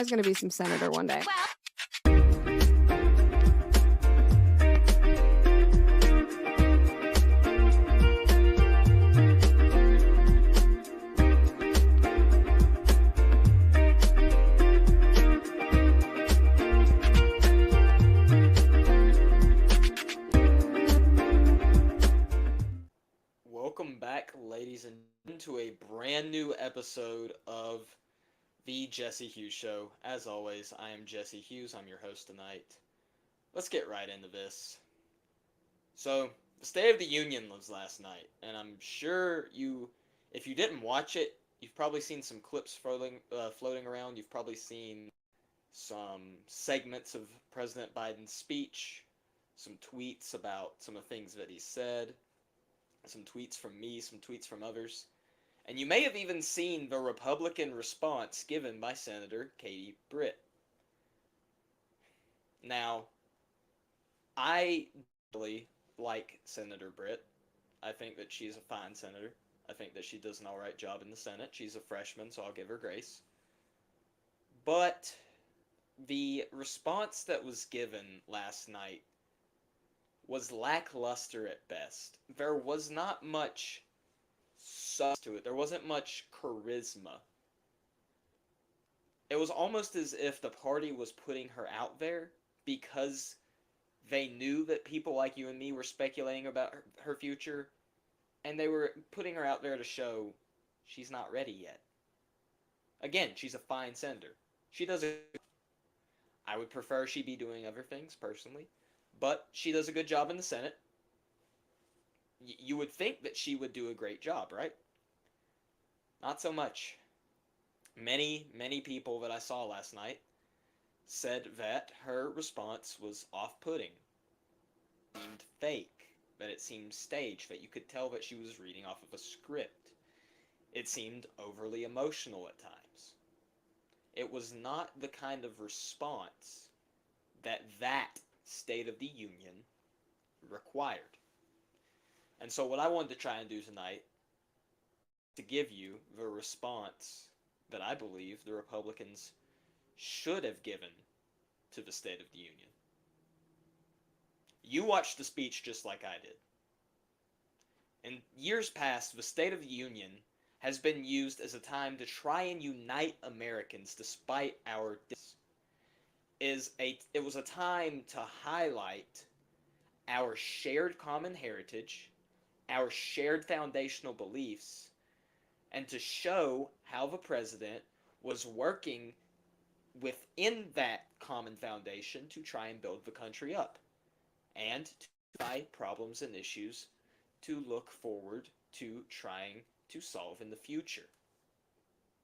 guy's going to be some senator one day. Welcome back, ladies and gentlemen, to a brand new episode of the Jesse Hughes Show. As always, I am Jesse Hughes. I'm your host tonight. Let's get right into this. So, the State of the Union was last night, and I'm sure if you didn't watch it, you've probably seen some clips floating around. You've probably seen some segments of President Biden's speech, some tweets about some of the things that he said, some tweets from me, some tweets from others. And you may have even seen the Republican response given by Senator Katie Britt. Now, I really like Senator Britt. I think that she's a fine senator. I think that she does an alright job in the Senate. She's a freshman, so I'll give her grace. But the response that was given last night was lackluster at best. There was not much substance to it. There wasn't much charisma. It was almost as if the party was putting her out there because they knew that people like you and me were speculating about her future, and they were putting her out there to show she's not ready yet. Again, she's a fine senator. She does I would prefer she be doing other things, personally. But she does a good job in the Senate. You would think that she would do a great job, right? Not so much. Many people that I saw last night said that her response was off-putting. It seemed fake, that it seemed staged, that you could tell that she was reading off of a script. It seemed overly emotional at times. It was not the kind of response that State of the Union required. And so what I wanted to try and do tonight to give you the response that I believe the Republicans should have given to the State of the Union. You watched the speech just like I did. In years past, the State of the Union has been used as a time to try and unite Americans despite our differences. It was a time to highlight our shared common heritage, our shared foundational beliefs, and to show how the president was working within that common foundation to try and build the country up, and to fight problems and issues to look forward to trying to solve in the future.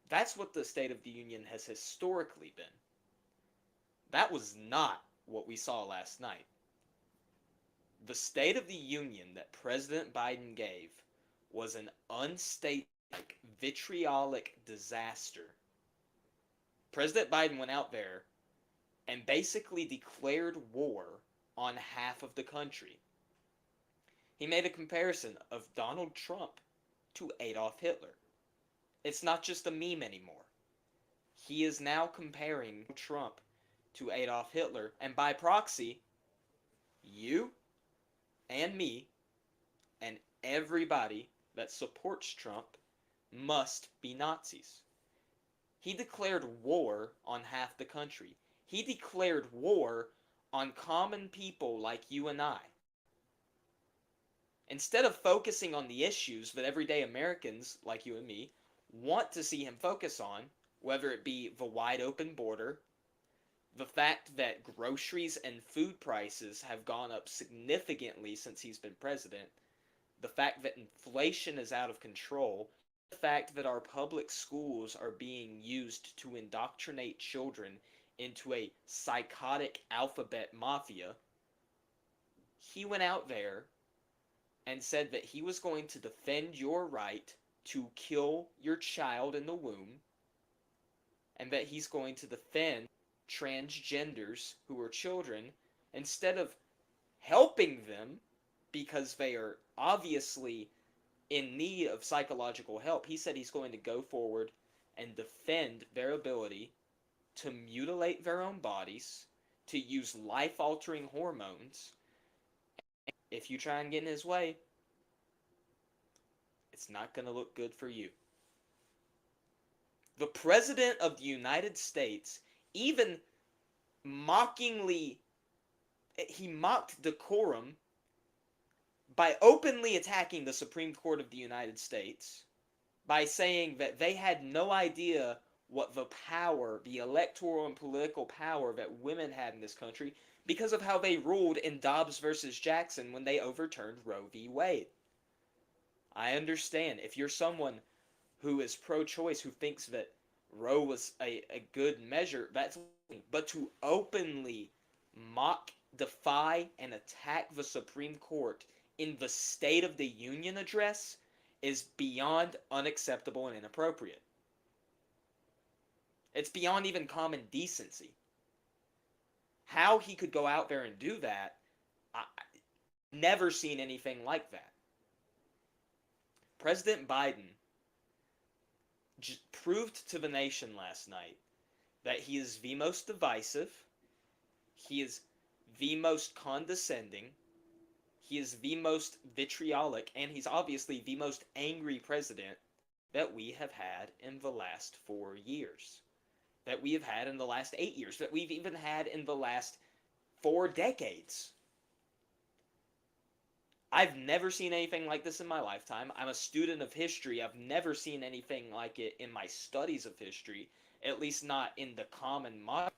That's what the State of the Union has historically been. That was not what we saw last night. The State of the Union that President Biden gave was an unstately, vitriolic disaster. President Biden went out there and basically declared war on half of the country. He made a comparison of Donald Trump to Adolf Hitler. It's not just a meme anymore. He is now comparing Trump to Adolf Hitler, and by proxy, you and me and everybody that supports Trump must be Nazis. He declared war on half the country. He declared war on common people like you and I. Instead of focusing on the issues that everyday Americans like you and me want to see him focus on, whether it be the wide open border, the fact that groceries and food prices have gone up significantly since he's been president, the fact that inflation is out of control, the fact that our public schools are being used to indoctrinate children into a psychotic alphabet mafia, he went out there and said that he was going to defend your right to kill your child in the womb, and that he's going to defend transgenders who are children instead of helping them because they are obviously in need of psychological help. He said he's going to go forward and defend their ability to mutilate their own bodies, to use life-altering hormones. If you try and get in his way, it's not going to look good for you. The President of the United States even mockingly, he mocked decorum by openly attacking the Supreme Court of the United States, by saying that they had no idea what the power, the electoral and political power that women had in this country because of how they ruled in Dobbs versus Jackson when they overturned Roe v. Wade. I understand if you're someone who is pro-choice, who thinks that Roe was a good measure, that's, but to openly mock, defy, and attack the Supreme Court in the State of the Union address is beyond unacceptable and inappropriate. It's beyond even common decency. How he could go out there and do that, I've never seen anything like that. President Biden proved to the nation last night that he is the most divisive, he is the most condescending, he is the most vitriolic, and he's obviously the most angry president that we have had in the last 4 years. That we have had in the last 8 years. That we've even had in the last 4 decades. I've never seen anything like this in my lifetime. I'm a student of history. I've never seen anything like it in my studies of history. At least not in the common model.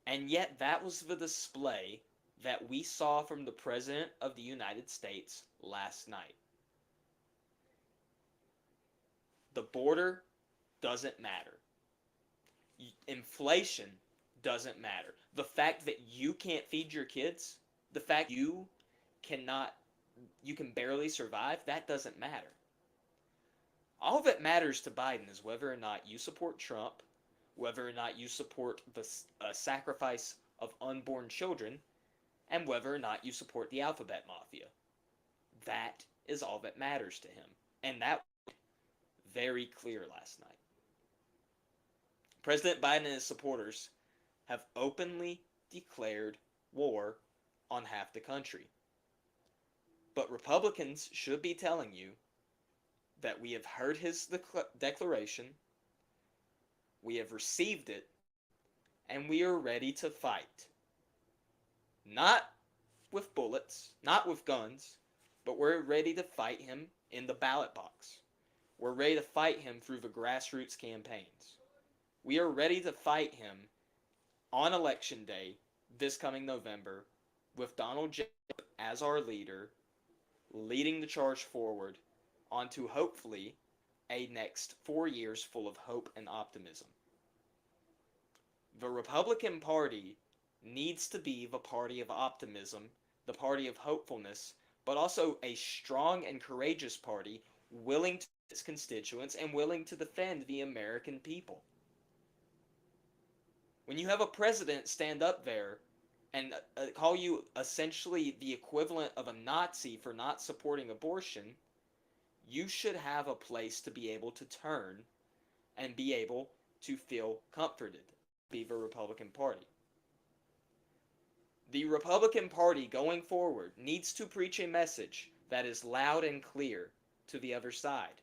And yet that was the display that we saw from the President of the United States last night. The border doesn't matter. Inflation doesn't matter. The fact that you can't feed your kids, the fact you can barely survive, that doesn't matter. All that matters to Biden is whether or not you support Trump, whether or not you support the sacrifice of unborn children, and whether or not you support the alphabet mafia. That is all that matters to him. And that was very clear last night. President Biden and his supporters have openly declared war on half the country. But Republicans should be telling you that we have heard his declaration, we have received it, and we are ready to fight. Not with bullets, not with guns, but we're ready to fight him in the ballot box. We're ready to fight him through the grassroots campaigns. We are ready to fight him on Election Day this coming November with Donald J. as our leader, leading the charge forward onto hopefully a next 4 years full of hope and optimism. The Republican Party needs to be the party of optimism, the party of hopefulness, but also a strong and courageous party willing to its constituents and willing to defend the American people. When you have a president stand up there and call you essentially the equivalent of a Nazi for not supporting abortion, you should have a place to be able to turn and be able to feel comforted. Be the Republican Party. The Republican Party going forward needs to preach a message that is loud and clear to the other side.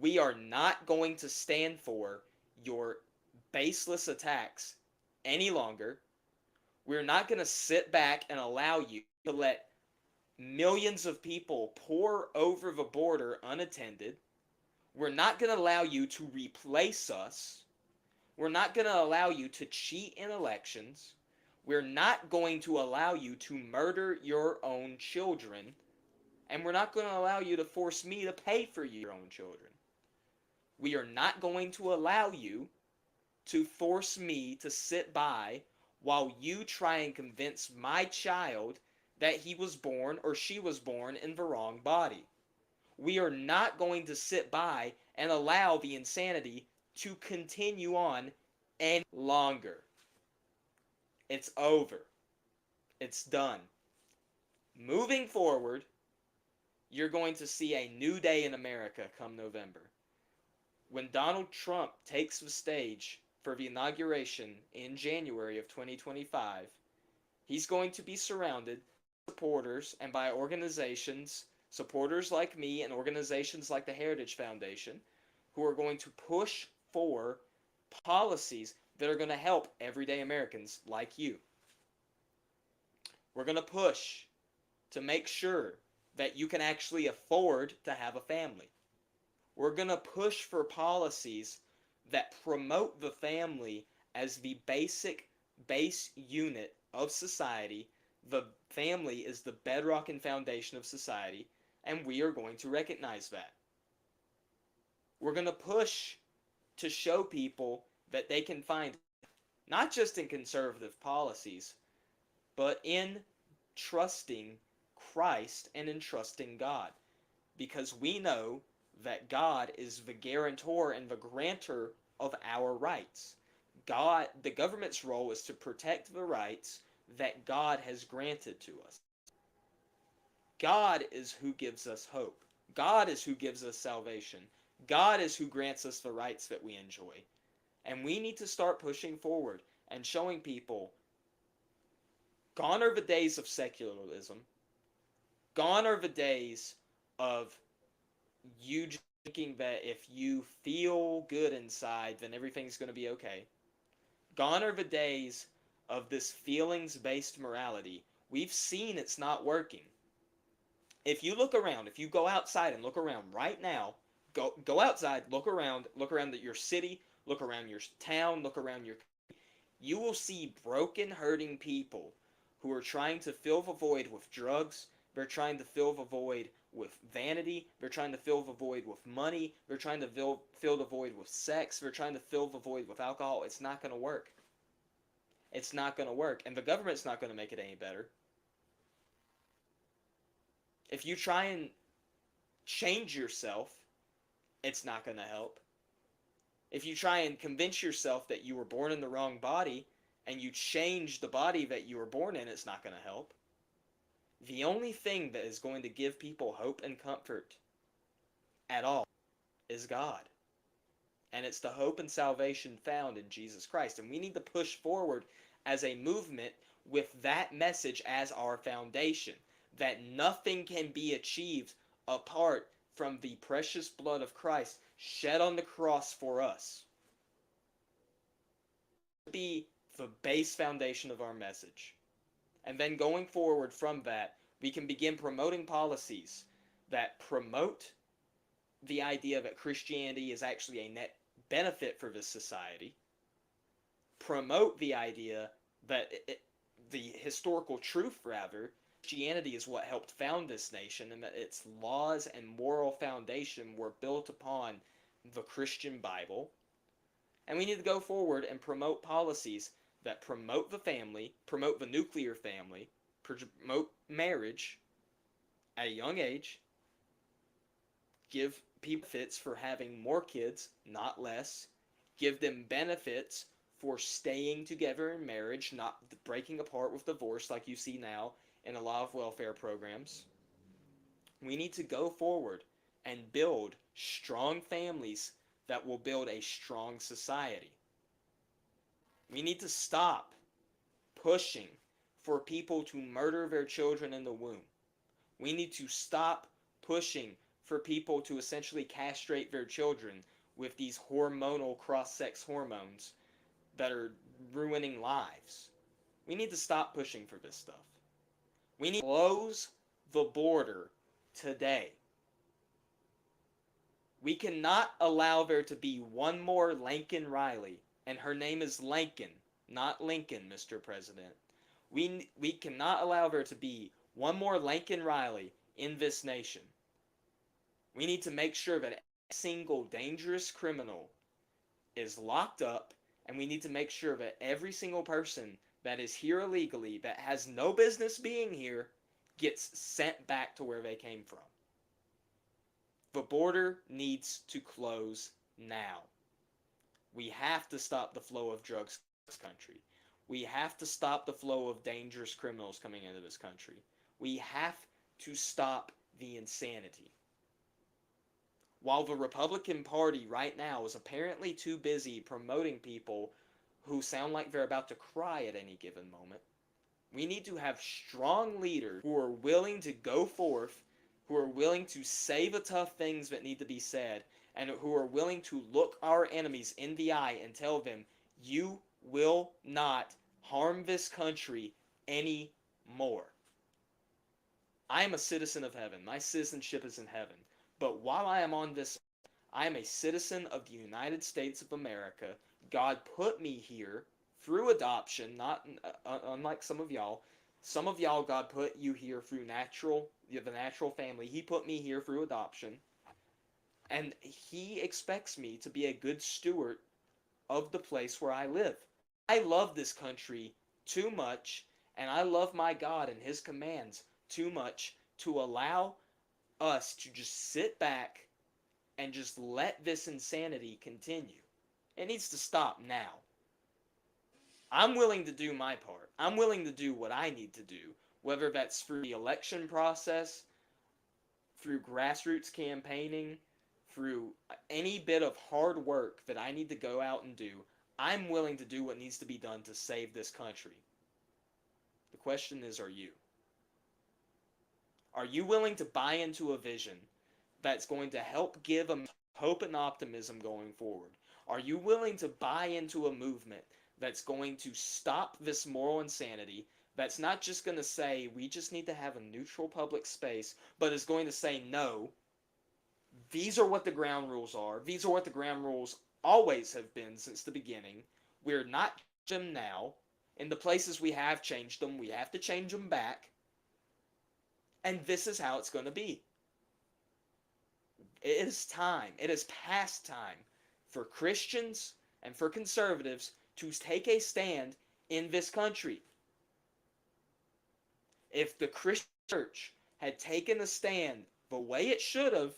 We are not going to stand for your baseless attacks any longer. We're not going to sit back and allow you to let millions of people pour over the border unattended. We're not going to allow you to replace us. We're not going to allow you to cheat in elections. We're not going to allow you to murder your own children. And we're not going to allow you to force me to pay for your own children. We are not going to allow you to force me to sit by while you try and convince my child that he was born or she was born in the wrong body. We are not going to sit by and allow the insanity to continue on any longer. It's over. It's done. Moving forward, you're going to see a new day in America come November. When Donald Trump takes the stage for the inauguration in January of 2025, he's going to be surrounded by supporters and by organizations, supporters like me and organizations like the Heritage Foundation, who are going to push for policies that are going to help everyday Americans like you. We're going to push to make sure that you can actually afford to have a family. We're going to push for policies that promote the family as the base unit of society. The family is the bedrock and foundation of society, and we are going to recognize that. We're going to push to show people that they can find, not just in conservative policies, but in trusting Christ and in trusting God. Because we know that God is the guarantor and the grantor of our rights. God, the government's role is to protect the rights that God has granted to us. God is who gives us hope. God is who gives us salvation. God is who grants us the rights that we enjoy. And we need to start pushing forward and showing people, gone are the days of secularism. Gone are the days of you thinking that if you feel good inside, then everything's going to be okay. Gone are the days of this feelings-based morality. We've seen it's not working. If you look around, if you go outside and look around right now, go outside, look around at your city, look around your town, look around your, you will see broken, hurting people who are trying to fill the void with drugs. They're trying to fill the void with vanity. They're trying to fill the void with money. They're trying to fill the void with sex. They're trying to fill the void with alcohol. It's not going to work. It's not going to work. And the government's not going to make it any better. If you try and change yourself, it's not going to help. If you try and convince yourself that you were born in the wrong body and you change the body that you were born in, it's not going to help. The only thing that is going to give people hope and comfort at all is God. And it's the hope and salvation found in Jesus Christ. And we need to push forward as a movement with that message as our foundation. That nothing can be achieved apart from the precious blood of Christ shed on the cross for us. Be the base foundation of our message. And then going forward from that, we can begin promoting policies that promote the idea that Christianity is actually a net benefit for this society. Promote the idea that the historical truth, rather, Christianity is what helped found this nation, and that its laws and moral foundation were built upon the Christian Bible. And we need to go forward and promote policies that promote the family, promote the nuclear family, promote marriage at a young age, give people benefits for having more kids, not less, give them benefits for staying together in marriage, not breaking apart with divorce like you see now in a lot of welfare programs. We need to go forward and build strong families that will build a strong society. We need to stop pushing for people to murder their children in the womb. We need to stop pushing for people to essentially castrate their children with these hormonal cross-sex hormones that are ruining lives. We need to stop pushing for this stuff. We need to close the border today. We cannot allow there to be one more Lincoln Riley, and her name is Lincoln, not Lincoln, Mr. President. We cannot allow there to be one more Lincoln Riley in this nation. We need to make sure that every single dangerous criminal is locked up, and we need to make sure that every single person that is here illegally, that has no business being here, gets sent back to where they came from. The border needs to close now. We have to stop the flow of drugs in this country. We have to stop the flow of dangerous criminals coming into this country. We have to stop the insanity. while the Republican Party right now is apparently too busy promoting people who sound like they're about to cry at any given moment. We need to have strong leaders who are willing to go forth, who are willing to say the tough things that need to be said, and who are willing to look our enemies in the eye and tell them, you will not harm this country anymore. I am a citizen of heaven. My citizenship is in heaven. But while I am on this, I am a citizen of the United States of America. God put me here through adoption, not unlike some of y'all. Some of y'all, God put you here through the natural family. He put me here through adoption. And he expects me to be a good steward of the place where I live. I love this country too much, and I love my God and his commands too much to allow us to just sit back and just let this insanity continue. It needs to stop now. I'm willing to do my part. I'm willing to do what I need to do, whether that's through the election process, through grassroots campaigning, through any bit of hard work that I need to go out and do. I'm willing to do what needs to be done to save this country. The question is, are you? Are you willing to buy into a vision that's going to help give them hope and optimism going forward? Are you willing to buy into a movement that's going to stop this moral insanity, that's not just going to say we just need to have a neutral public space, but is going to say no, these are what the ground rules are. These are what the ground rules always have been since the beginning. We're not changing them now. In the places we have changed them, we have to change them back. And this is how it's going to be. It is time. It is past time for Christians and for conservatives to take a stand in this country. If the Christian church had taken a stand the way it should have,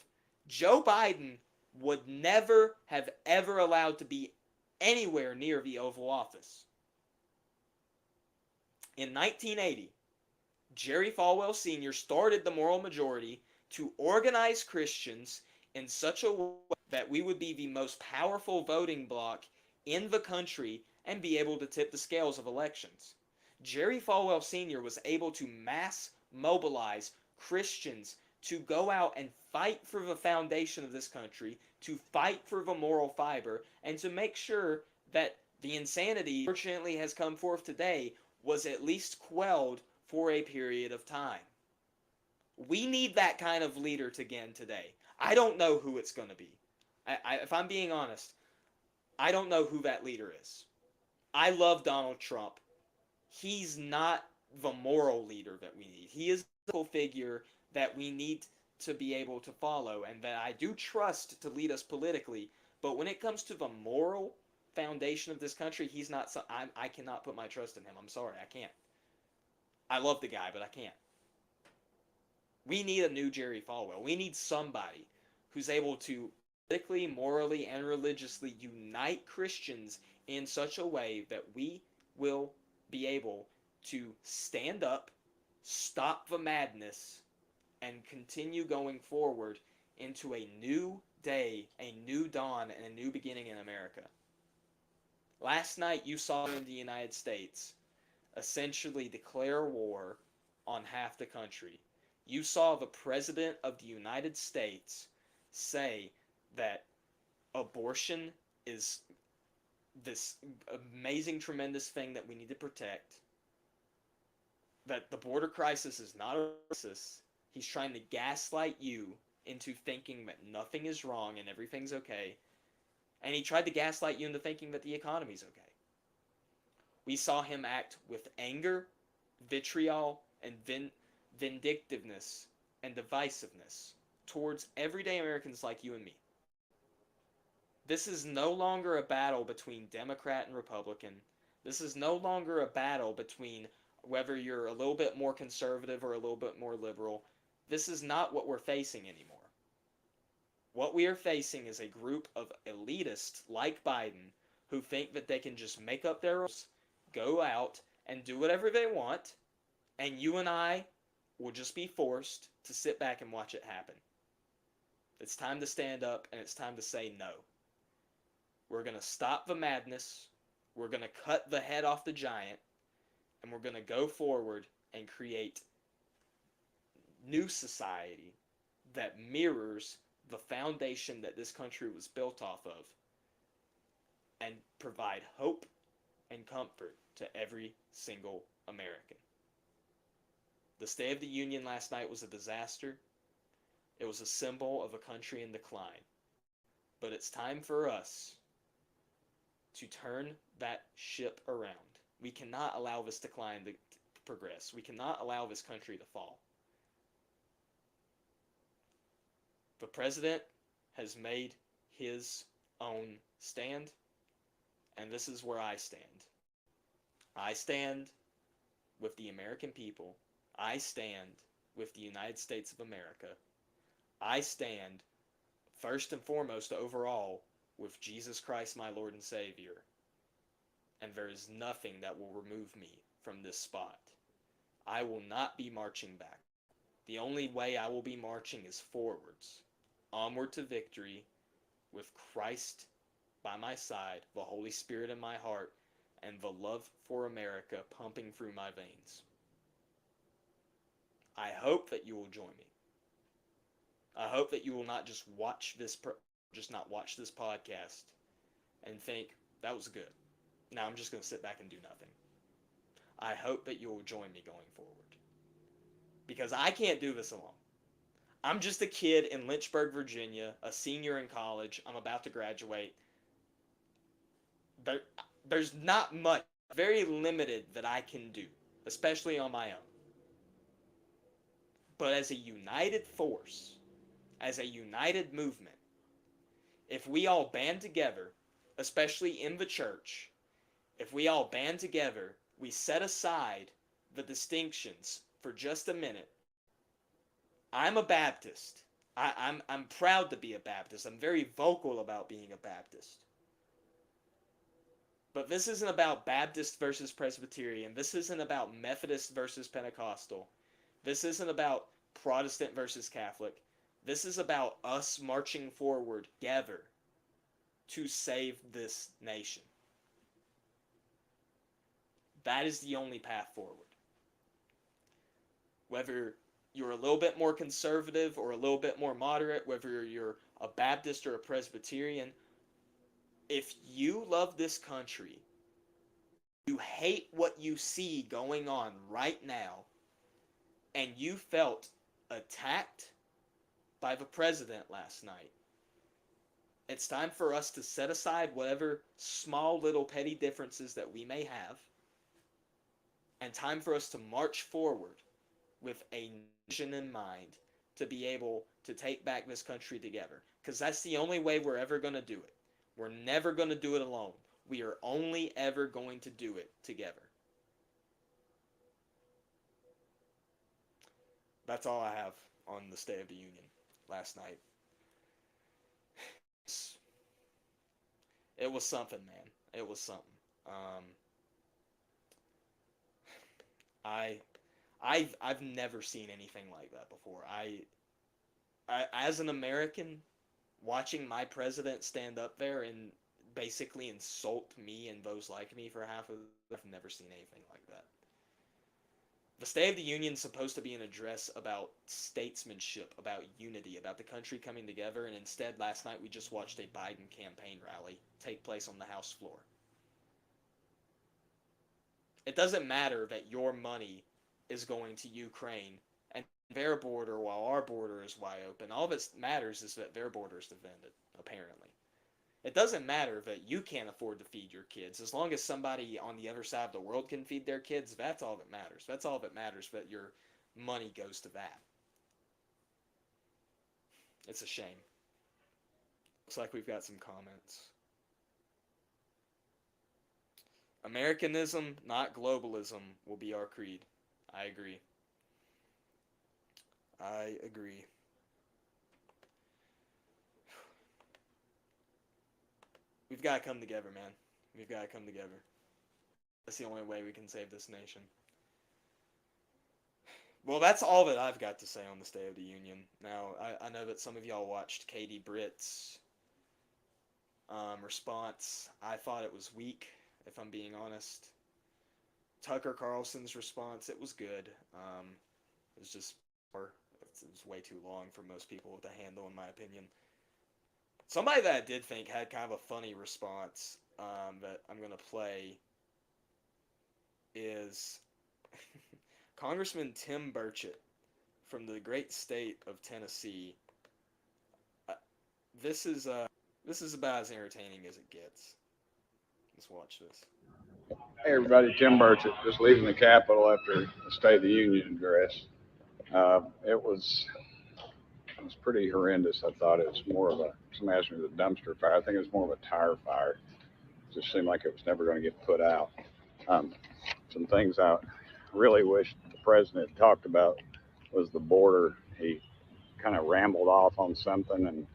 Joe Biden would never have ever allowed to be anywhere near the Oval Office. In 1980, Jerry Falwell Sr. started the Moral Majority to organize Christians in such a way that we would be the most powerful voting bloc in the country and be able to tip the scales of elections. Jerry Falwell Sr. was able to mass mobilize Christians to go out and fight for the foundation of this country, to fight for the moral fiber, and to make sure that the insanity fortunately has come forth today was at least quelled for a period of time. We need that kind of leader again today. I don't know who it's going to be. If I'm being honest, I don't know who that leader is. I love Donald Trump. He's not the moral leader that we need. He is a political figure that we need to be able to follow and that I do trust to lead us politically. But when it comes to the moral foundation of this country, he's not. I cannot put my trust in him. I'm sorry, I can't. I love the guy, but I can't. We need a new Jerry Falwell. We need somebody who's able to politically, morally, and religiously unite Christians in such a way that we will be able to stand up, stop the madness, and continue going forward into a new day, a new dawn, and a new beginning in America. Last night you saw in the United States essentially declare war on half the country. You saw the President of the United States say that abortion is this amazing, tremendous thing that we need to protect, that the border crisis is not a crisis. He's trying to gaslight you into thinking that nothing is wrong and everything's okay, and he tried to gaslight you into thinking that the economy's okay. We saw him act with anger, vitriol, and vindictiveness and divisiveness towards everyday Americans like you and me. This is no longer a battle between Democrat and Republican. This is no longer a battle between whether you're a little bit more conservative or a little bit more liberal. This is not what we're facing anymore. What we are facing is a group of elitists like Biden who think that they can just make up their rules, go out and do whatever they want, and you and I will just be forced to sit back and watch it happen. It's time to stand up and it's time to say no. We're going to stop the madness. We're going to cut the head off the giant. And we're going to go forward and create new society that mirrors the foundation that this country was built off of and provide hope and comfort to every single American. The State of the Union last night was a disaster. It was a symbol of a country in decline. But it's time for us to turn that ship around. We cannot allow this decline to progress. We cannot allow this country to fall. The president has made his own stand, and this is where I stand. I stand with the American people. I stand with the United States of America. I stand, first and foremost, overall, with Jesus Christ, my Lord and Savior. And there is nothing that will remove me from this spot. I will not be marching back. The only way I will be marching is forwards, onward to victory, with Christ by my side, the Holy Spirit in my heart, and the love for America pumping through my veins. I hope that you will join me. I hope that you will not just watch this podcast and think that was good. Now I'm just going to sit back and do nothing. I hope that you will join me going forward, because I can't do this alone. I'm just a kid in Lynchburg, Virginia, a senior in college. I'm about to graduate. There's not much, very limited that I can do, especially on my own. But as a united force, as a united movement, if we all band together, especially in the church, if we all band together, we set aside the distinctions for just a minute. I'm a Baptist. I'm proud to be a Baptist. I'm very vocal about being a Baptist. But this isn't about Baptist versus Presbyterian. This isn't about Methodist versus Pentecostal. This isn't about Protestant versus Catholic. This is about us marching forward together to save this nation. That is the only path forward. Whether you're a little bit more conservative or a little bit more moderate, whether you're a Baptist or a Presbyterian, if you love this country, you hate what you see going on right now, and you felt attacked by the president last night, it's time for us to set aside whatever small little petty differences that we may have, and time for us to march forward with a vision in mind to be able to take back this country together. Because that's the only way we're ever going to do it. We're never going to do it alone. We are only ever going to do it together. That's all I have on the State of the Union last night. It was something, man. It was something. I've never seen anything like that before. I as an American, watching my president stand up there and basically insult me and those like me for half of I've never seen anything like that. The State of the Union is supposed to be an address about statesmanship, about unity, about the country coming together, and instead last night we just watched a Biden campaign rally take place on the House floor. It doesn't matter that your money is going to Ukraine and their border while our border is wide open. All that matters is that their border is defended, apparently. It doesn't matter that you can't afford to feed your kids. As long as somebody on the other side of the world can feed their kids, that's all that matters. That's all that matters, that your money goes to that. It's a shame. Looks like we've got some comments. Americanism, not globalism, will be our creed. I agree. I agree. We've got to come together, man. We've got to come together. That's the only way we can save this nation. Well, that's all that I've got to say on the State of the Union. Now, I know that some of y'all watched Katie Britt's response. I thought it was weak, if I'm being honest. Tucker Carlson's response, it was good. It was just, it was way too long for most people to handle, in my opinion. Somebody that I did think had kind of a funny response that I'm going to play is Congressman Tim Burchett from the great state of Tennessee. Uh, this is this is about as entertaining as it gets. Let's watch this. Hey everybody, Tim Burchett, just leaving the Capitol after the State of the Union address. It was pretty horrendous. I thought it was more of a, some asked me, a dumpster fire. I think it was more of a tire fire. It just seemed like it was never going to get put out. Um, some things I really wish the president talked about was the border. He kind of rambled off on something and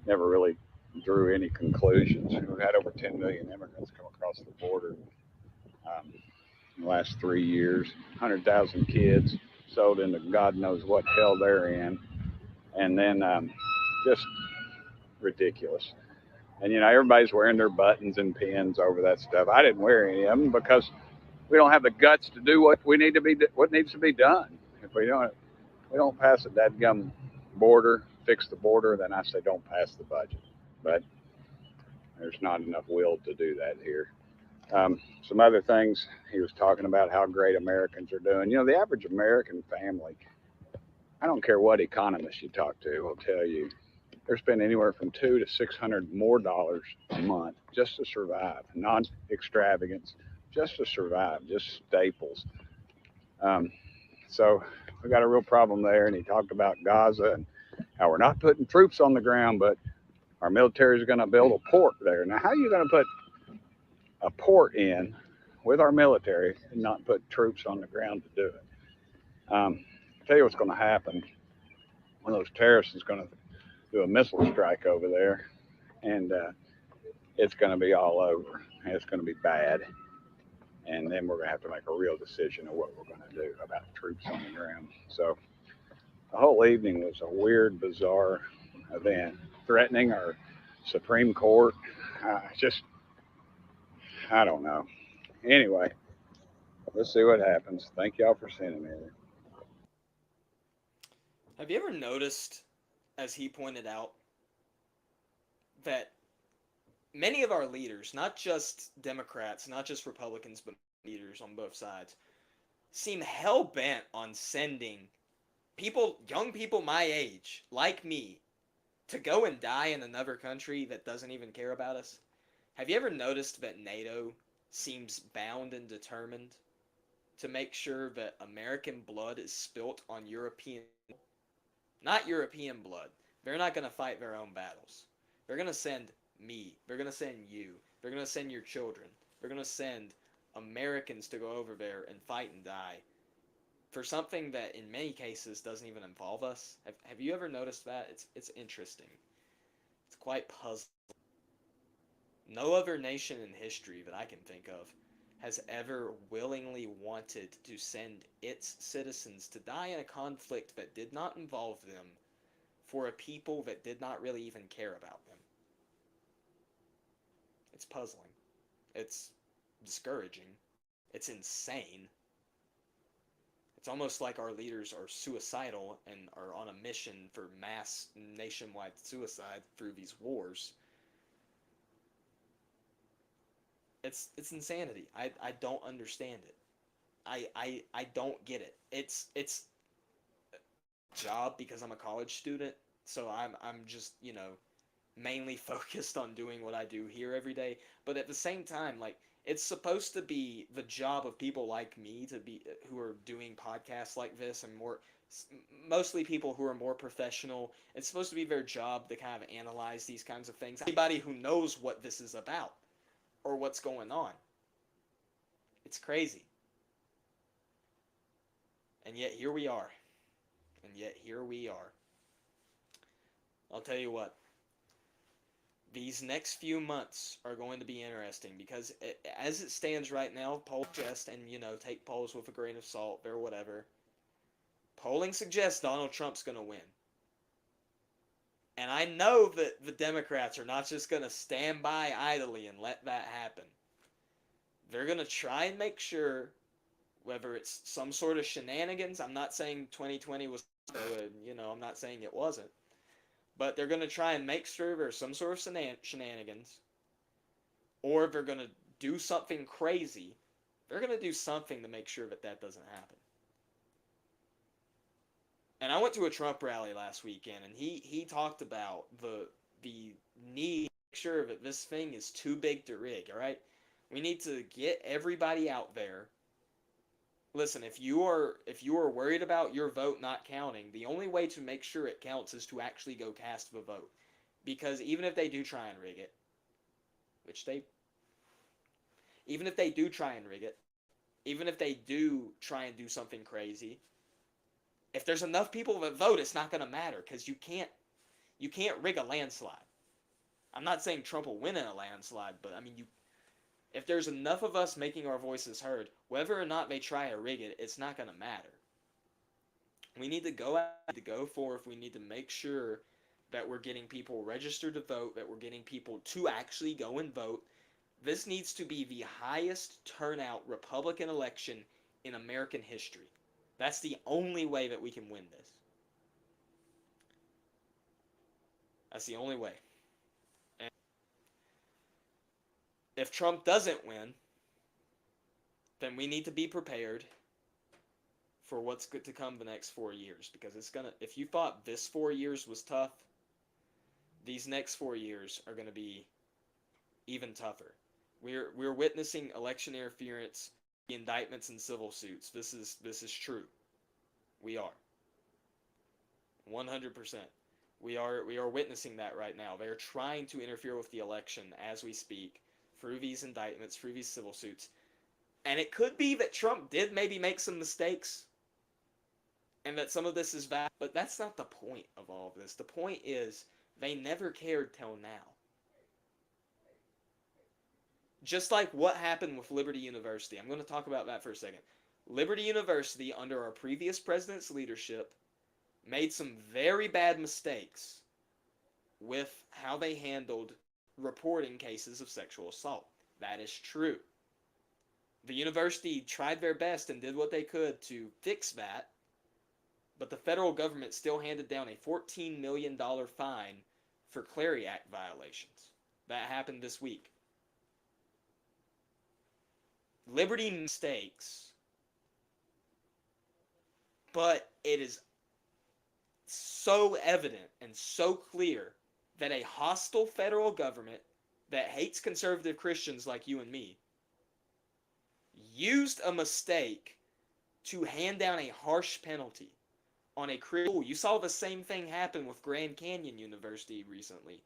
never really drew any conclusions. We've had over 10 million immigrants come across the border in the last 3 years, 100,000 kids sold into God knows what hell they're in, and then just ridiculous. And everybody's wearing their buttons and pins over that stuff. I didn't wear any of them because we don't have the guts to do what needs to be done. If we don't pass a dadgum border, fix the border, then I say don't pass the budget. But there's not enough will to do that here. Some other things he was talking about how great Americans are doing. The average American family, I don't care what economist you talk to, will tell you they're spending anywhere from $200 to $600 more a month just to survive, non extravagance, just to survive, just staples. Um, so we got a real problem there. And he talked about Gaza and how we're not putting troops on the ground, but our military is going to build a port there. Now, how are you going to put a port in with our military and not put troops on the ground to do it? I'll tell you what's going to happen. One of those terrorists is going to do a missile strike over there, and it's going to be all over. And it's going to be bad. And then we're going to have to make a real decision of what we're going to do about troops on the ground. So the whole evening was a weird, bizarre event, threatening our Supreme Court. Just, I don't know. Anyway, let's see what happens. Thank y'all for sending me there. Have you ever noticed, as he pointed out, that many of our leaders, not just Democrats, not just Republicans, but leaders on both sides, seem hell bent on sending people, young people my age, like me, to go and die in another country that doesn't even care about us? Have you ever noticed that NATO seems bound and determined to make sure that American blood is spilt on European, not European blood? They're not going to fight their own battles. They're going to send me. They're going to send you. They're going to send your children. They're going to send Americans to go over there and fight and die for something that in many cases doesn't even involve us. Have you ever noticed that? It's interesting. It's quite puzzling. No other nation in history that I can think of has ever willingly wanted to send its citizens to die in a conflict that did not involve them for a people that did not really even care about them. It's puzzling. It's discouraging. It's insane. It's almost like our leaders are suicidal and are on a mission for mass nationwide suicide through these wars. It's insanity. I don't understand it. I don't get it. It's job because I'm a college student, so I'm just, mainly focused on doing what I do here every day. But at the same time, like, it's supposed to be the job of people like me to be who are doing podcasts like this and more mostly people who are more professional. It's supposed to be their job to kind of analyze these kinds of things. Anybody who knows what this is about or what's going on. It's crazy. And yet here we are. And yet here we are. I'll tell you what. These next few months are going to be interesting because as it stands right now, poll just and take polls with a grain of salt or whatever. Polling suggests Donald Trump's going to win. And I know that the Democrats are not just going to stand by idly and let that happen. They're going to try and make sure, whether it's some sort of shenanigans, I'm not saying 2020 was, I'm not saying it wasn't, but they're going to try and make sure there's some sort of shenanigans, or they're going to do something crazy. They're going to do something to make sure that that doesn't happen. And I went to a Trump rally last weekend, and he talked about the need to make sure that this thing is too big to rig. All right, we need to get everybody out there. Listen, if you are worried about your vote not counting, the only way to make sure it counts is to actually go cast the vote. Because even if they do try and rig it, which they even if they do try and rig it, even if they do try and do something crazy, if there's enough people that vote, it's not going to matter because you can't rig a landslide. I'm not saying Trump will win in a landslide, but I mean if there's enough of us making our voices heard, whether or not they try to rig it, it's not going to matter. We need to go out, to go forth. We need to make sure that we're getting people registered to vote, that we're getting people to actually go and vote. This needs to be the highest turnout Republican election in American history. That's the only way that we can win this. That's the only way. And if Trump doesn't win, then we need to be prepared for what's good to come the next 4 years, because if you thought this 4 years was tough, these next 4 years are going to be even tougher. We're witnessing election interference, indictments, and civil suits. This is true. We are 100%. We are witnessing that right now. They are trying to interfere with the election as we speak through these indictments, through these civil suits. And it could be that Trump did maybe make some mistakes and that some of this is bad, but that's not the point of all of this. The point is they never cared till now. Just like what happened with Liberty University. I'm going to talk about that for a second. Liberty University, under our previous president's leadership, made some very bad mistakes with how they handled reporting cases of sexual assault. That is true. The university tried their best and did what they could to fix that, but the federal government still handed down a $14 million fine for Clery Act violations. That happened this week. Liberty mistakes, but it is so evident and so clear that a hostile federal government that hates conservative Christians like you and me used a mistake to hand down a harsh penalty on a Christian school. You saw the same thing happen with Grand Canyon University recently,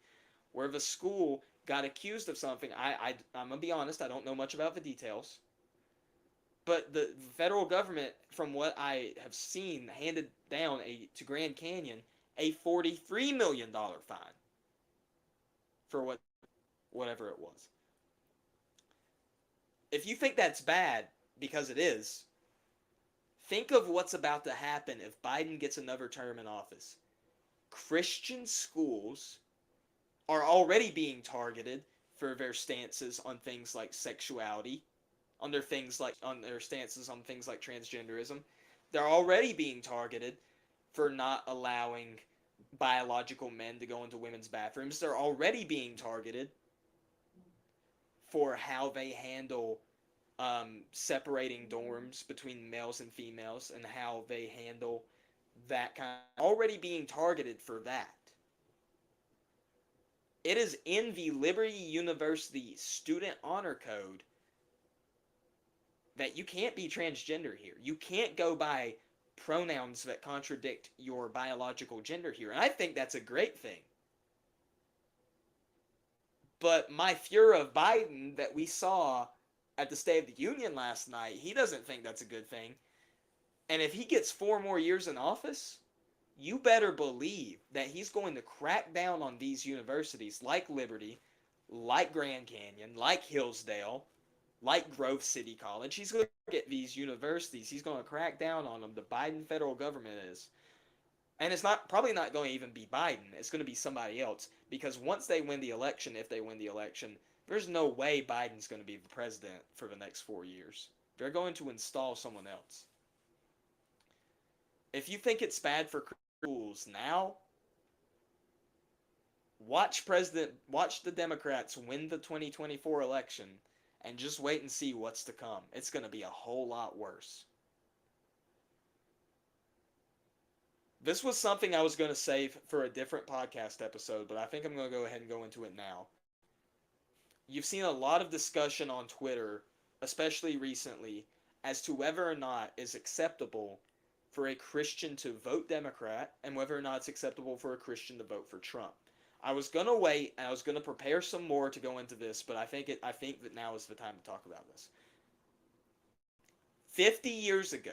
where the school got accused of something. I'm going to be honest, I don't know much about the details. But the federal government, from what I have seen, handed down to Grand Canyon a $43 million fine for whatever it was. If you think that's bad, because it is, think of what's about to happen if Biden gets another term in office. Christian schools are already being targeted for their stances on things like sexuality, on their stances on things like transgenderism. They're already being targeted for not allowing biological men to go into women's bathrooms. They're already being targeted for how they handle separating dorms between males and females, and how they handle that kind of, already being targeted for that. It is in the Liberty University Student Honor Code that you can't be transgender here. You can't go by pronouns that contradict your biological gender here. And I think that's a great thing. But my fear of Biden that we saw at the State of the Union last night, he doesn't think that's a good thing. And if he gets 4 more years in office, you better believe that he's going to crack down on these universities like Liberty, like Grand Canyon, like Hillsdale, like Grove City College. He's going to get these universities. He's going to crack down on them. The Biden federal government is. And it's not probably not going to even be Biden. It's going to be somebody else because once they win the election, if they win the election, there's no way Biden's going to be the president for the next 4 years. They're going to install someone else. If you think it's bad for schools now, watch the Democrats win the 2024 election and just wait and see what's to come. It's going to be a whole lot worse. This was something I was going to save for a different podcast episode, but I think I'm going to go ahead and go into it now. You've seen a lot of discussion on Twitter, especially recently, as to whether or not it's acceptable for a Christian to vote Democrat and whether or not it's acceptable for a Christian to vote for Trump. I was going to wait and I was going to prepare some more to go into this, but I think that now is the time to talk about this. 50 years ago,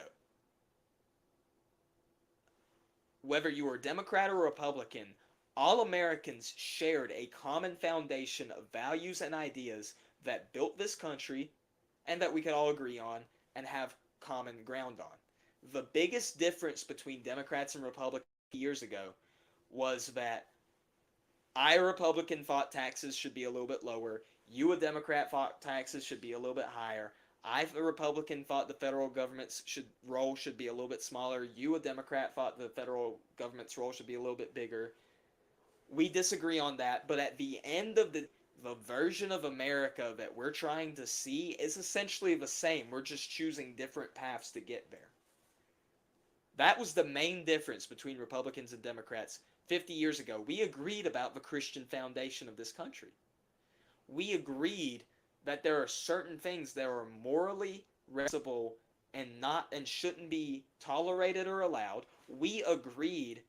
whether you were Democrat or Republican, all Americans shared a common foundation of values and ideas that built this country and that we could all agree on and have common ground on. The biggest difference between Democrats and Republicans years ago was that I, a Republican, thought taxes should be a little bit lower. You, a Democrat, thought taxes should be a little bit higher. I, a Republican, thought the federal government's role should be a little bit smaller. You, a Democrat, thought the federal government's role should be a little bit bigger. We disagree on that, but at the end of the version of America that we're trying to see is essentially the same. We're just choosing different paths to get there. That was the main difference between Republicans and Democrats 50 years ago. We agreed about the Christian foundation of this country. We agreed that there are certain things that are morally reprehensible and shouldn't be tolerated or allowed. We agreed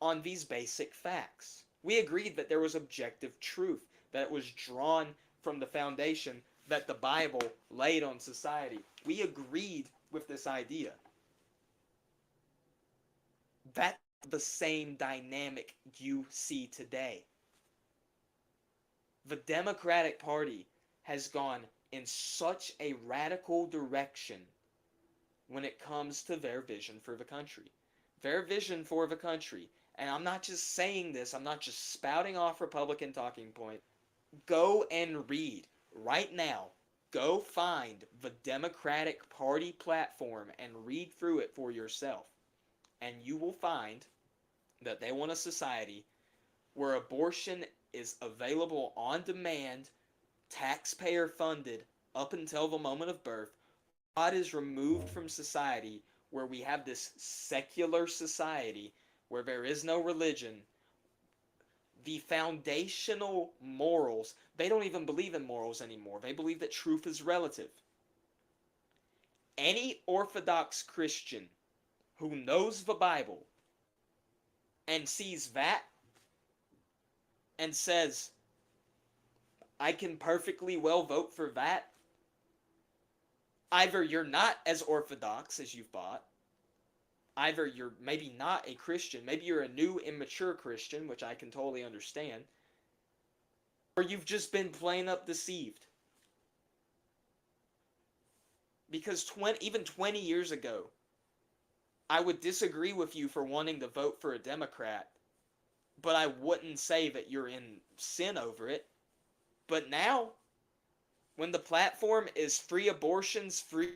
on these basic facts. We agreed that there was objective truth, that it was drawn from the foundation that the Bible laid on society. We agreed with this idea. That's the same dynamic you see today. The Democratic Party has gone in such a radical direction when it comes to their vision for the country. Their vision for the country, and I'm not just saying this, I'm not just spouting off Republican talking points. Go and read right now. Go find the Democratic Party platform and read through it for yourself. And you will find that they want a society where abortion is available on demand, taxpayer funded up until the moment of birth. God is removed from society, where we have this secular society where there is no religion. The foundational morals, they don't even believe in morals anymore. They believe that truth is relative. Any Orthodox Christian who knows the Bible and sees that and says, I can perfectly well vote for that, either you're not as orthodox as you thought, either you're maybe not a Christian, maybe you're a new, immature Christian, which I can totally understand, or you've just been plain up deceived. Because even 20 years ago, I would disagree with you for wanting to vote for a Democrat, but I wouldn't say that you're in sin over it. But now, when the platform is free abortions, free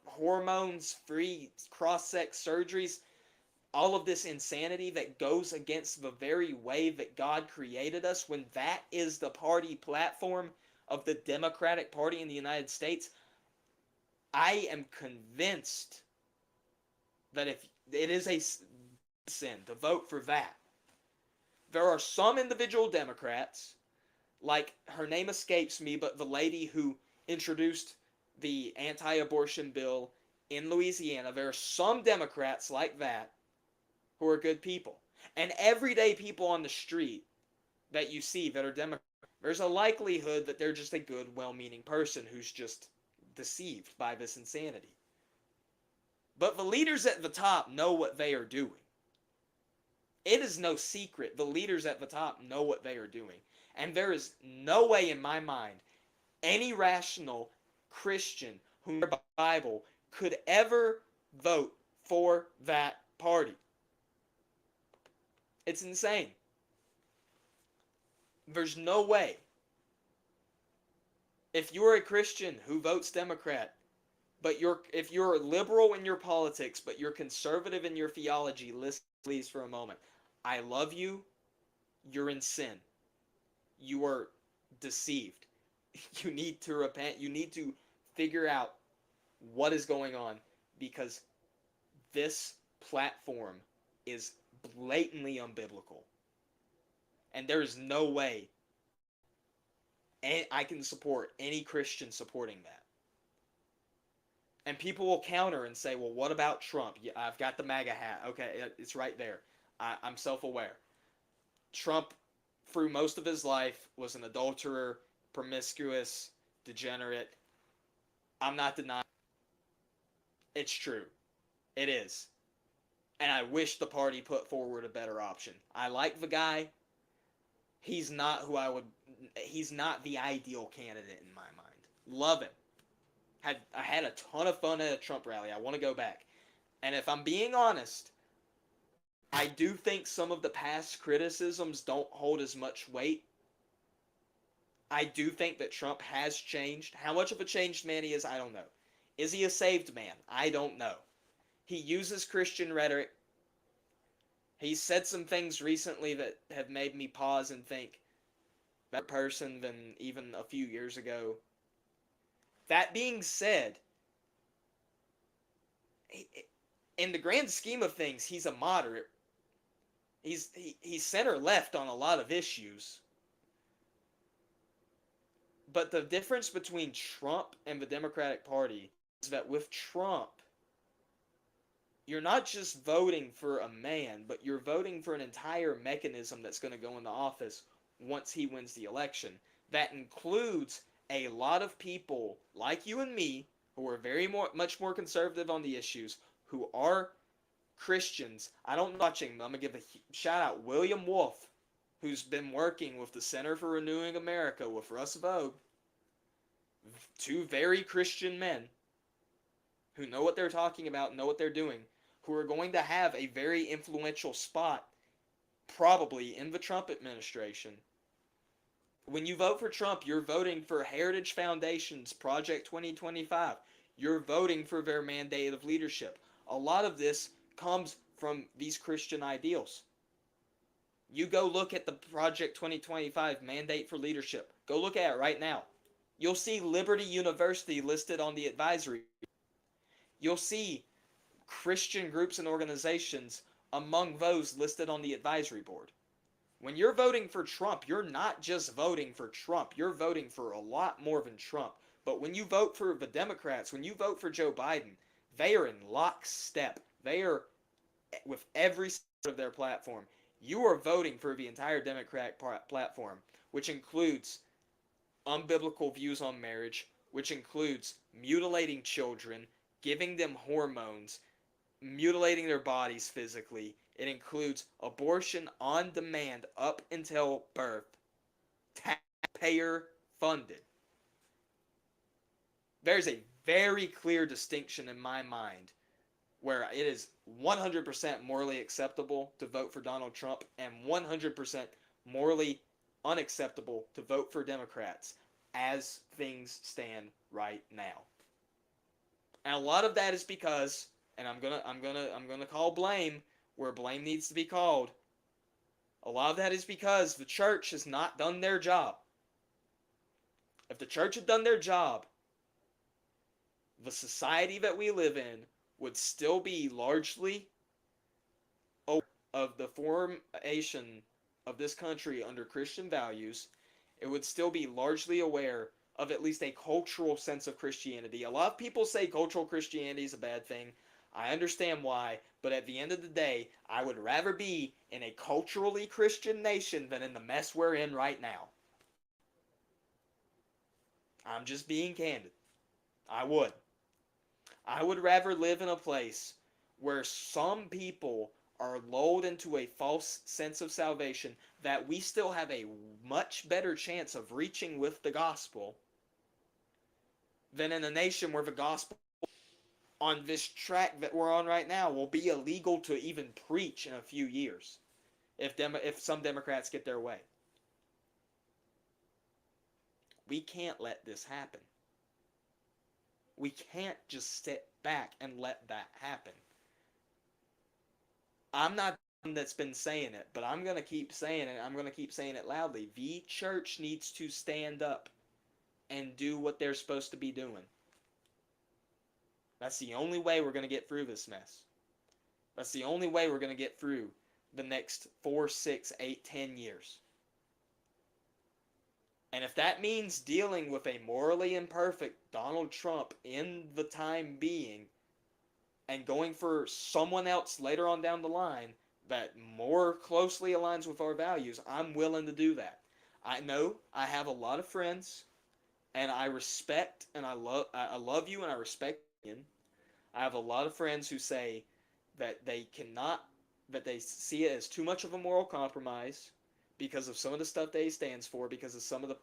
hormones, free cross-sex surgeries, all of this insanity that goes against the very way that God created us, when that is the party platform of the Democratic Party in the United States, I am convinced that if it is a sin to vote for that. There are some individual Democrats, like, her name escapes me, but the lady who introduced the anti-abortion bill in Louisiana, there are some Democrats like that who are good people. And everyday people on the street that you see that are Democrats, there's a likelihood that they're just a good, well-meaning person who's just deceived by this insanity. But the leaders at the top know what they are doing. It is no secret. The leaders at the top know what they are doing. And there is no way in my mind Any rational Christian who knows their Bible could ever vote for that party. It's insane. There's no way. If you're a Christian who votes Democrat, but if you're liberal in your politics, but you're conservative in your theology, listen please for a moment. I love you. You're in sin. You are deceived. You need to repent. You need to figure out what is going on, because this platform is blatantly unbiblical. And there is no way I can support any Christian supporting that. And people will counter and say, well, what about Trump? Yeah, I've got the MAGA hat. Okay, it's right there. I'm self-aware. Trump, through most of his life, was an adulterer, promiscuous, degenerate. I'm not denying it's true. It is. And I wish the party put forward a better option. I like the guy. He's not who I would. He's not the ideal candidate in my mind. Love him. I had a ton of fun at a Trump rally. I want to go back. And if I'm being honest, I do think some of the past criticisms don't hold as much weight. I do think that Trump has changed. How much of a changed man he is, I don't know. Is he a saved man? I don't know. He uses Christian rhetoric. He's said some things recently that have made me pause and think, better person than even a few years ago. That being said, in the grand scheme of things, he's a moderate. He's center left on a lot of issues. But the difference between Trump and the Democratic Party is that with Trump, you're not just voting for a man, but you're voting for an entire mechanism that's going to go into office once he wins the election. That includes a lot of people like you and me who are much more conservative on the issues, who are Christians. I don't know watching, but I'm going to give a shout out William Wolf, who's been working with the Center for Renewing America with Russ Vogue. Two very Christian men who know what they're talking about, know what they're doing, who are going to have a very influential spot probably in the Trump administration. When you vote for Trump, you're voting for Heritage Foundation's Project 2025. You're voting for their mandate of leadership. A lot of this comes from these Christian ideals. You go look at the Project 2025 mandate for leadership. Go look at it right now. You'll see Liberty University listed on the advisory. You'll see Christian groups and organizations among those listed on the advisory board. When you're voting for Trump, you're not just voting for Trump. You're voting for a lot more than Trump. But when you vote for the Democrats, when you vote for Joe Biden, they are in lockstep. They are with every of their platform. You are voting for the entire Democratic platform, which includes unbiblical views on marriage, which includes mutilating children, giving them hormones, mutilating their bodies physically. It includes abortion on demand up until birth, taxpayer funded. There's a very clear distinction in my mind where it is 100% morally acceptable to vote for Donald Trump and 100% morally unacceptable to vote for Democrats as things stand right now. And a lot of that is because, and I'm gonna call blame where blame needs to be called. A lot of that is because the church has not done their job. If the church had done their job, the society that we live in would still be largely of the formation of this country under Christian values. It would still be largely aware of at least a cultural sense of Christianity. A lot of people say cultural Christianity is a bad thing. I understand why, but at the end of the day, I would rather be in a culturally Christian nation than in the mess we're in right now. I'm just being candid. I would. I would rather live in a place where some people are lulled into a false sense of salvation that we still have a much better chance of reaching with the gospel than in a nation where the gospel on this track that we're on right now will be illegal to even preach in a few years if some Democrats get their way. We can't let this happen. We can't just sit back and let that happen. I'm not the one that's been saying it, but I'm going to keep saying it. I'm going to keep saying it loudly. The church needs to stand up and do what they're supposed to be doing. That's the only way we're going to get through this mess. That's the only way we're going to get through the next 4, 6, 8, 10 years. And if that means dealing with a morally imperfect Donald Trump in the time being and going for someone else later on down the line that more closely aligns with our values, I'm willing to do that. I know I have a lot of friends, and I respect and I love you and I respect you. I have a lot of friends who say that they see it as too much of a moral compromise because of some of the stuff that he stands for, because of some of the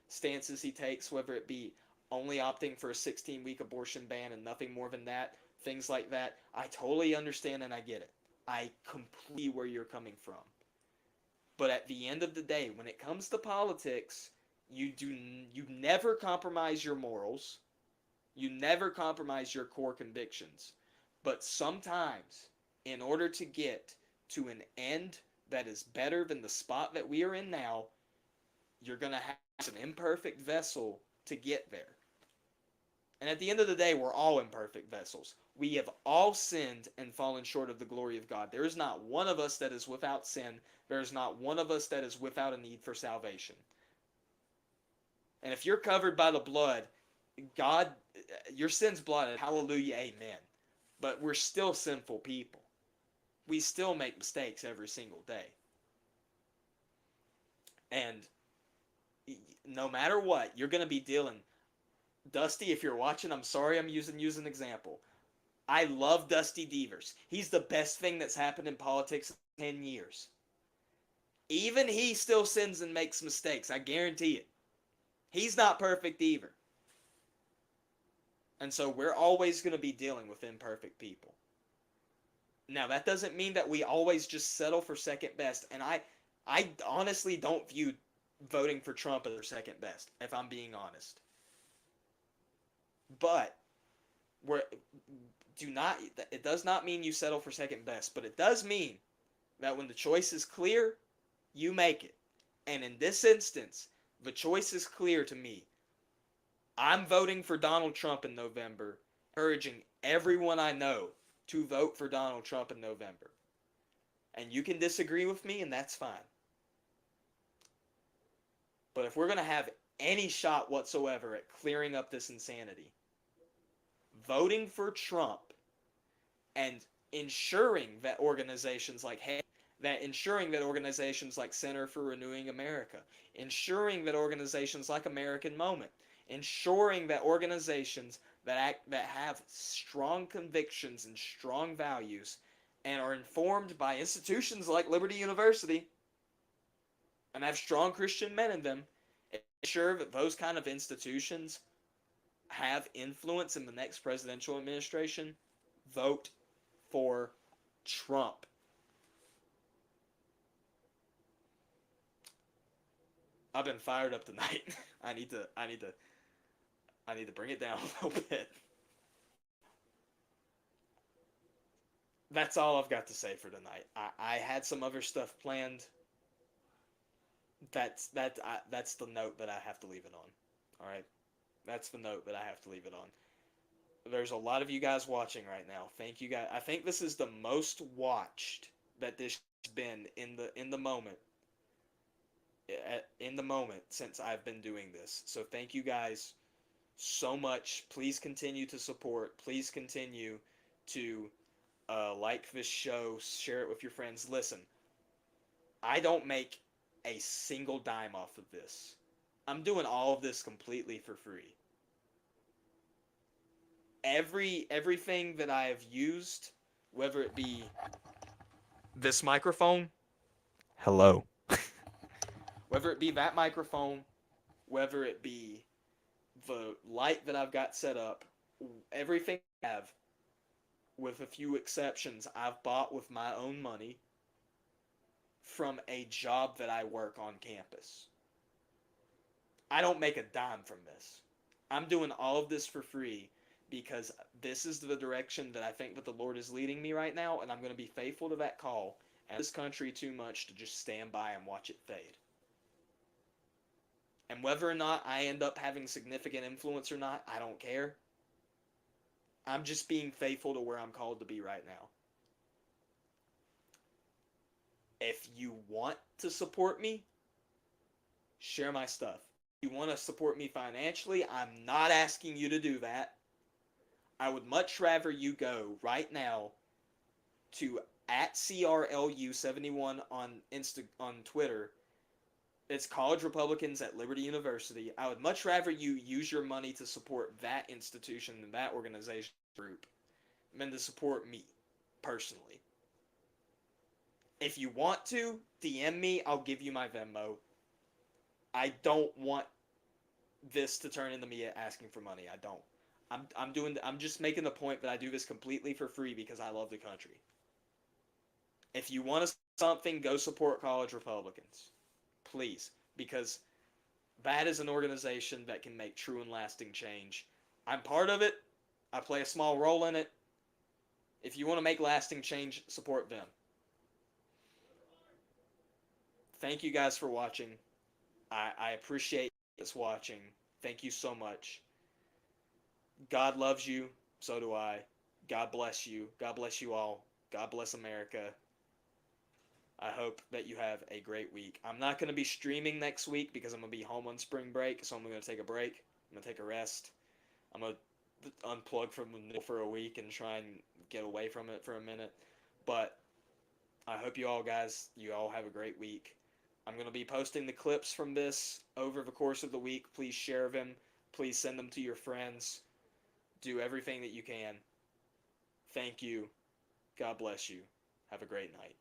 stances he takes, whether it be only opting for a 16-week abortion ban and nothing more than that, things like that. I totally understand and I get it. I completely where you're coming from. But at the end of the day, when it comes to politics, you never compromise your morals. You never compromise your core convictions. But sometimes, in order to get to an end that is better than the spot that we are in now, you're going to have an imperfect vessel to get there. And at the end of the day, we're all imperfect vessels. We have all sinned and fallen short of the glory of God. There is not one of us that is without sin. There is not one of us that is without a need for salvation. And if you're covered by the blood, God, your sin's blotted. Hallelujah, amen. But we're still sinful people. We still make mistakes every single day. And no matter what, you're going to be dealing. Dusty, if you're watching, I'm sorry I'm using you as an example. I love Dusty Deevers. He's the best thing that's happened in politics in 10 years. Even he still sins and makes mistakes. I guarantee it. He's not perfect either. And so we're always going to be dealing with imperfect people. Now, that doesn't mean that we always just settle for second best. And I honestly don't view voting for Trump as second best, if I'm being honest. But it does not mean you settle for second best, but it does mean that when the choice is clear, you make it. And in this instance, the choice is clear to me. I'm voting for Donald Trump in November, encouraging everyone I know to vote for Donald Trump in November. And you can disagree with me, and that's fine. But if we're going to have any shot whatsoever at clearing up this insanity, voting for Trump and ensuring that organizations like Center for Renewing America, ensuring that organizations like American Moment, ensuring that organizations that have strong convictions and strong values and are informed by institutions like Liberty University and have strong Christian men in them, ensure that those kind of institutions have influence in the next presidential administration, vote for Trump. I've been fired up tonight. I need to bring it down a little bit. That's all I've got to say for tonight. I had some other stuff planned. That's the note that I have to leave it on. All right, that's the note that I have to leave it on. There's a lot of you guys watching right now. Thank you guys. I think this is the most watched that this has been in the moment. In the moment since I've been doing this. So thank you guys so much. Please continue to support. Please continue to like this show, share it with your friends. Listen, I don't make a single dime off of this. I'm doing all of this completely for free. Everything that I have used, whether it be this microphone, hello. Whether it be that microphone, whether it be the light that I've got set up, everything I have, with a few exceptions, I've bought with my own money from a job that I work on campus. I don't make a dime from this. I'm doing all of this for free because this is the direction that I think that the Lord is leading me right now, and I'm going to be faithful to that call. And this country too much to just stand by and watch it fade. And whether or not I end up having significant influence or not, I don't care. I'm just being faithful to where I'm called to be right now. If you want to support me, share my stuff. If you want to support me financially, I'm not asking you to do that. I would much rather you go right now to at CRLU71 on Twitter. It's College Republicans at Liberty University. I would much rather you use your money to support that institution and that organization group than to support me personally. If you want to, DM me, I'll give you my Venmo. I don't want this to turn into me asking for money. I don't. I'm just making the point that I do this completely for free because I love the country. If you want something, go support College Republicans. Please, because that is an organization that can make true and lasting change. I'm part of it. I play a small role in it. If you want to make lasting change, support them. Thank you guys for watching. I appreciate this watching. Thank you so much. God loves you. So do I. God bless you. God bless you all. God bless America. I hope that you have a great week. I'm not going to be streaming next week because I'm going to be home on spring break, so I'm going to take a break. I'm going to take a rest. I'm going to unplug from the news for a week and try and get away from it for a minute. But I hope you all have a great week. I'm going to be posting the clips from this over the course of the week. Please share them. Please send them to your friends. Do everything that you can. Thank you. God bless you. Have a great night.